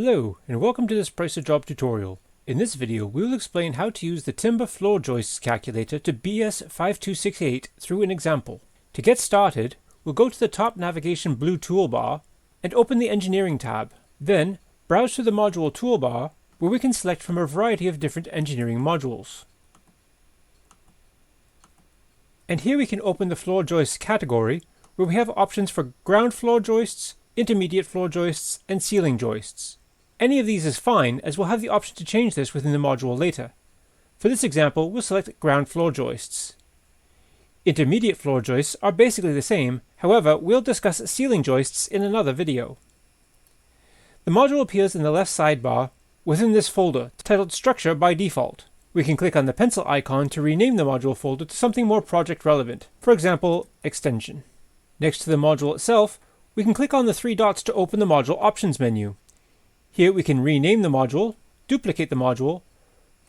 Hello and welcome to this Price of Job tutorial. In this video we will explain how to use the timber floor joists calculator to BS5268 through an example. To get started, we'll go to the top navigation blue toolbar and open the Engineering tab. Then browse to the Module toolbar where we can select from a variety of different engineering modules. And here we can open the floor joists category where we have options for ground floor joists, intermediate floor joists, and ceiling joists. Any of these is fine, as we'll have the option to change this within the module later. For this example, we'll select ground floor joists. Intermediate floor joists are basically the same, however, we'll discuss ceiling joists in another video. The module appears in the left sidebar within this folder, titled Structure by default. We can click on the pencil icon to rename the module folder to something more project relevant, for example, Extension. Next to the module itself, we can click on the three dots to open the module options menu. Here we can rename the module, duplicate the module,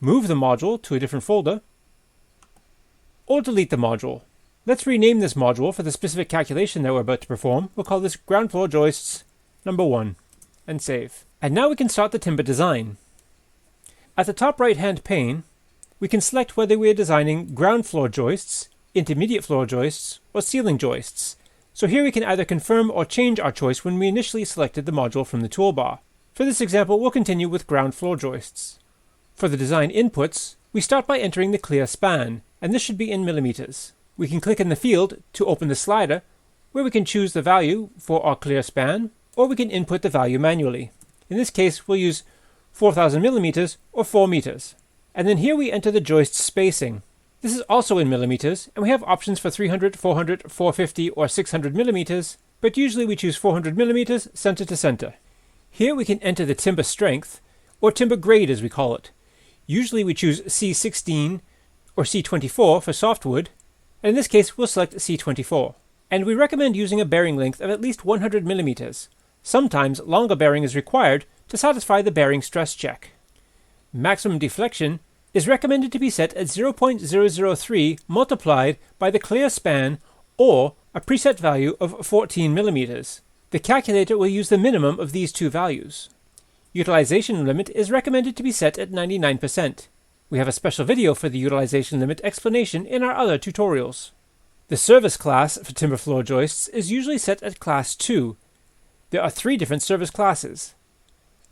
move the module to a different folder, or delete the module. Let's rename this module for the specific calculation that we're about to perform. We'll call this Ground Floor Joists number 1, and save. And now we can start the timber design. At the top right hand pane, we can select whether we are designing ground floor joists, intermediate floor joists, or ceiling joists. So here we can either confirm or change our choice when we initially selected the module from the toolbar. For this example, we'll continue with ground floor joists. For the design inputs, we start by entering the clear span, and this should be in millimeters. We can click in the field to open the slider, where we can choose the value for our clear span, or we can input the value manually. In this case, we'll use 4000 millimeters or 4 meters. And then here we enter the joist spacing. This is also in millimeters, and we have options for 300, 400, 450, or 600 millimeters, but usually we choose 400 millimeters center to center. Here we can enter the timber strength, or timber grade as we call it. Usually we choose C16 or C24 for softwood, and in this case we'll select C24. And we recommend using a bearing length of at least 100 millimeters. Sometimes longer bearing is required to satisfy the bearing stress check. Maximum deflection is recommended to be set at 0.003 multiplied by the clear span or a preset value of 14 millimeters. The calculator will use the minimum of these two values. Utilization limit is recommended to be set at 99%. We have a special video for the utilization limit explanation in our other tutorials. The service class for timber floor joists is usually set at class 2. There are 3 different service classes.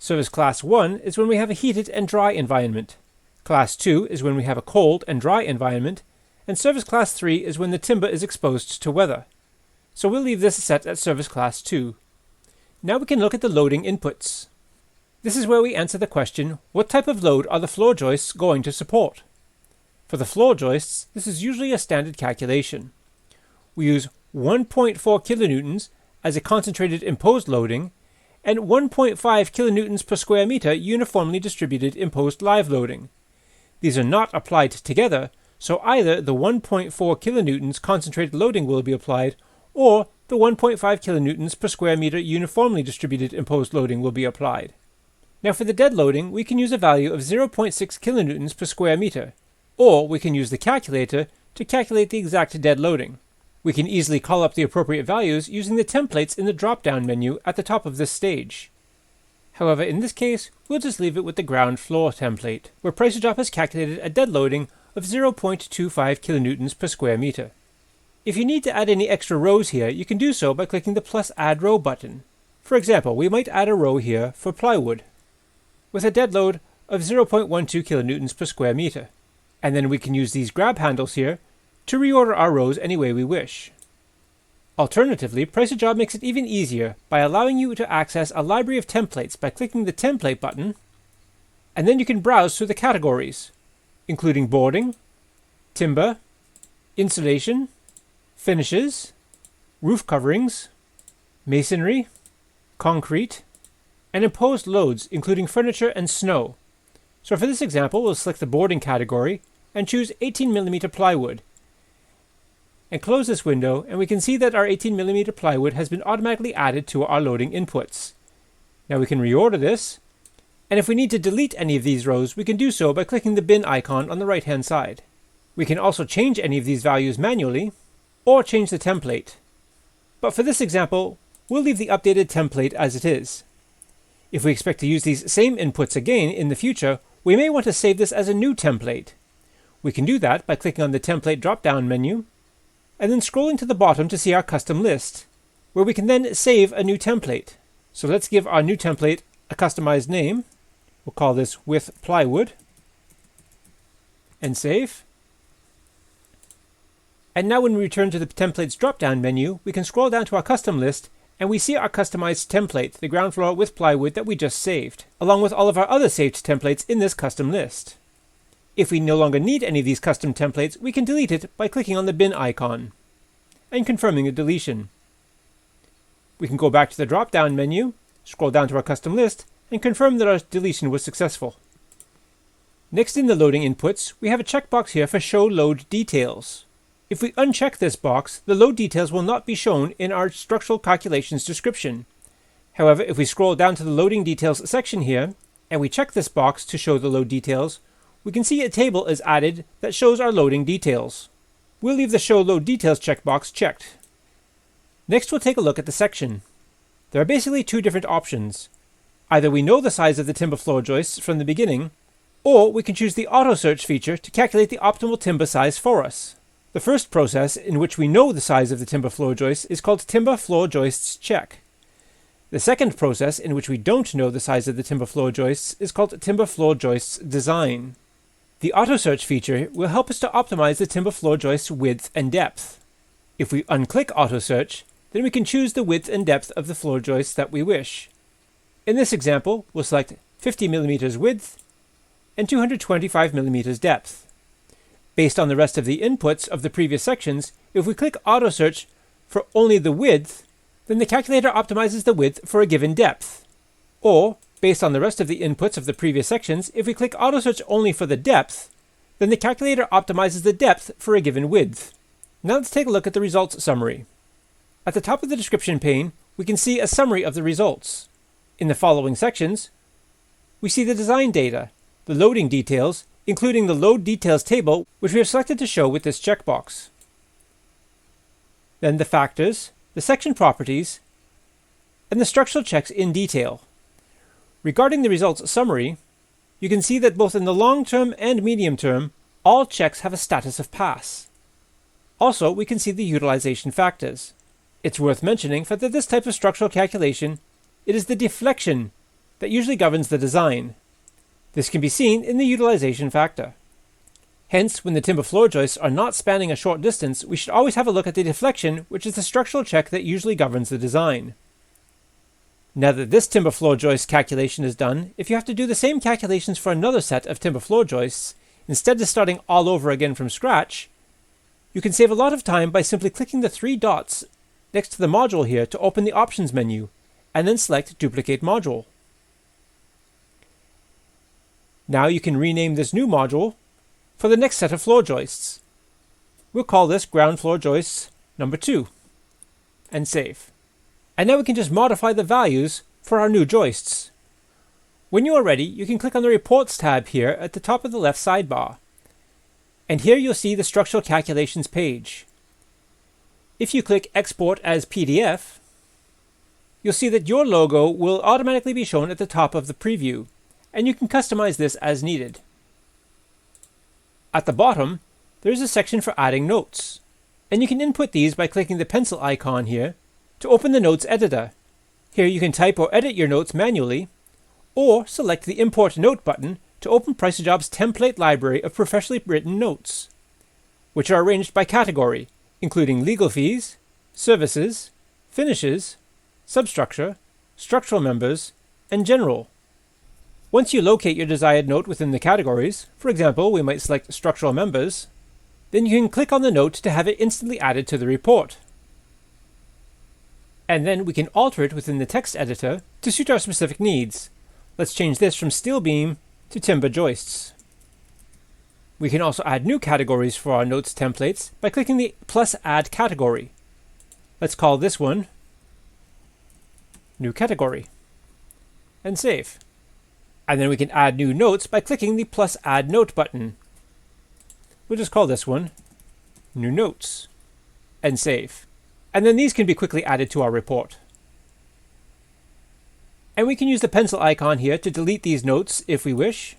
Service class 1 is when we have a heated and dry environment. Class 2 is when we have a cold and dry environment, and Service Class 3 is when the timber is exposed to weather. So we'll leave this set at Service Class 2. Now we can look at the loading inputs. This is where we answer the question, what type of load are the floor joists going to support? For the floor joists, this is usually a standard calculation. We use 1.4 kilonewtons as a concentrated imposed loading, and 1.5 kilonewtons per square meter uniformly distributed imposed live loading. These are not applied together, so either the 1.4 kilonewtons concentrated loading will be applied, or the 1.5 kilonewtons per square meter uniformly distributed imposed loading will be applied. Now for the dead loading, we can use a value of 0.6 kilonewtons per square meter, or we can use the calculator to calculate the exact dead loading. We can easily call up the appropriate values using the templates in the drop-down menu at the top of this stage. However, in this case, we'll just leave it with the ground floor template, where Price of Job has calculated a dead loading of 0.25 kilonewtons per square meter. If you need to add any extra rows here, you can do so by clicking the plus add row button. For example, we might add a row here for plywood, with a dead load of 0.12 kilonewtons per square meter. And then we can use these grab handles here to reorder our rows any way we wish. Alternatively, Price of Job makes it even easier by allowing you to access a library of templates by clicking the Template button, and then you can browse through the categories, including boarding, timber, insulation, finishes, roof coverings, masonry, concrete, and imposed loads including furniture and snow. So for this example, we'll select the boarding category and choose 18mm plywood, and close this window, and we can see that our 18mm plywood has been automatically added to our loading inputs. Now we can reorder this, and if we need to delete any of these rows, we can do so by clicking the bin icon on the right hand side. We can also change any of these values manually, or change the template. But for this example, we'll leave the updated template as it is. If we expect to use these same inputs again in the future, we may want to save this as a new template. We can do that by clicking on the Template drop-down menu, and then scrolling to the bottom to see our custom list, where we can then save a new template. So let's give our new template a customized name. We'll call this With Plywood, and save. And now when we return to the Templates drop-down menu, we can scroll down to our custom list, and we see our customized template, the ground floor with plywood that we just saved, along with all of our other saved templates in this custom list. If we no longer need any of these custom templates, we can delete it by clicking on the bin icon and confirming the deletion. We can go back to the drop-down menu, scroll down to our custom list, and confirm that our deletion was successful. Next in the loading inputs, we have a checkbox here for Show Load Details. If we uncheck this box, the load details will not be shown in our structural calculations description. However, if we scroll down to the Loading Details section here, and we check this box to show the load details, we can see a table is added that shows our loading details. We'll leave the Show Load Details checkbox checked. Next, we'll take a look at the section. There are basically two different options. Either we know the size of the timber floor joists from the beginning, or we can choose the Auto Search feature to calculate the optimal timber size for us. The first process, in which we know the size of the timber floor joist, is called Timber Floor Joists Check. The second process, in which we don't know the size of the timber floor joists, is called Timber Floor Joists Design. The Auto Search feature will help us to optimize the timber floor joist's width and depth. If we unclick Auto Search, then we can choose the width and depth of the floor joists that we wish. In this example, we'll select 50 mm width and 225 mm depth. Based on the rest of the inputs of the previous sections, if we click Auto Search for only the width, then the calculator optimizes the width for a given depth. Or, based on the rest of the inputs of the previous sections, if we click Auto Search only for the depth, then the calculator optimizes the depth for a given width. Now let's take a look at the results summary. At the top of the description pane, we can see a summary of the results. In the following sections, we see the design data, the loading details, including the load details table, which we have selected to show with this checkbox. Then the factors, the section properties, and the structural checks in detail. Regarding the results summary, you can see that both in the long term and medium term, all checks have a status of pass. Also, we can see the utilization factors. It's worth mentioning that for this type of structural calculation, it is the deflection that usually governs the design. This can be seen in the utilization factor. Hence, when the timber floor joists are not spanning a short distance, we should always have a look at the deflection, which is the structural check that usually governs the design. Now that this timber floor joist calculation is done, if you have to do the same calculations for another set of timber floor joists, instead of starting all over again from scratch, you can save a lot of time by simply clicking the three dots next to the module here to open the Options menu, and then select Duplicate Module. Now you can rename this new module for the next set of floor joists. We'll call this Ground Floor Joists number 2, and save. And now we can just modify the values for our new joists. When you are ready, you can click on the Reports tab here at the top of the left sidebar. And here you'll see the Structural Calculations page. If you click Export as PDF, you'll see that your logo will automatically be shown at the top of the preview, and you can customize this as needed. At the bottom, there is a section for adding notes, and you can input these by clicking the pencil icon here to open the Notes editor. Here you can type or edit your notes manually, or select the Import Note button to open PriceJob's template library of professionally written notes, which are arranged by category, including legal fees, services, finishes, substructure, structural members, and general. Once you locate your desired note within the categories, for example, we might select structural members, then you can click on the note to have it instantly added to the report. And then we can alter it within the text editor to suit our specific needs. Let's change this from steel beam to timber joists. We can also add new categories for our notes templates by clicking the plus add category. Let's call this one New Category, and save. And then we can add new notes by clicking the plus add note button. We'll just call this one New Notes, and save. And then these can be quickly added to our report. And we can use the pencil icon here to delete these notes if we wish.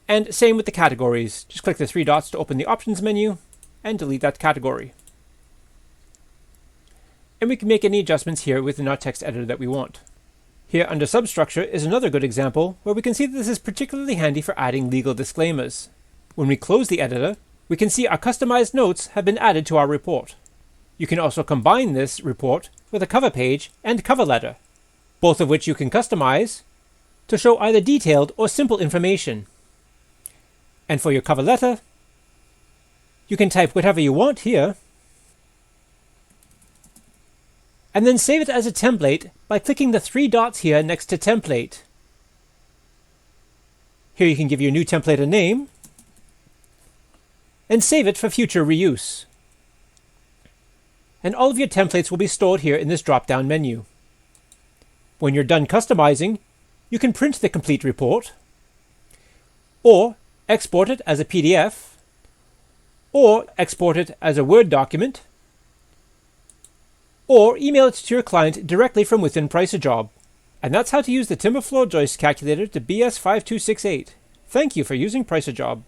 And same with the categories. Just click the three dots to open the options menu and delete that category. And we can make any adjustments here within our text editor that we want. Here under Substructure is another good example where we can see that this is particularly handy for adding legal disclaimers. When we close the editor, we can see our customized notes have been added to our report. You can also combine this report with a cover page and cover letter, both of which you can customize to show either detailed or simple information. And for your cover letter, you can type whatever you want here, and then save it as a template by clicking the three dots here next to Template. Here you can give your new template a name, and save it for future reuse. And all of your templates will be stored here in this drop-down menu. When you're done customizing, you can print the complete report, or export it as a PDF, or export it as a Word document, or email it to your client directly from within Price a Job. And that's how to use the Timber Floor Joist Calculator to BS5268. Thank you for using Price a Job.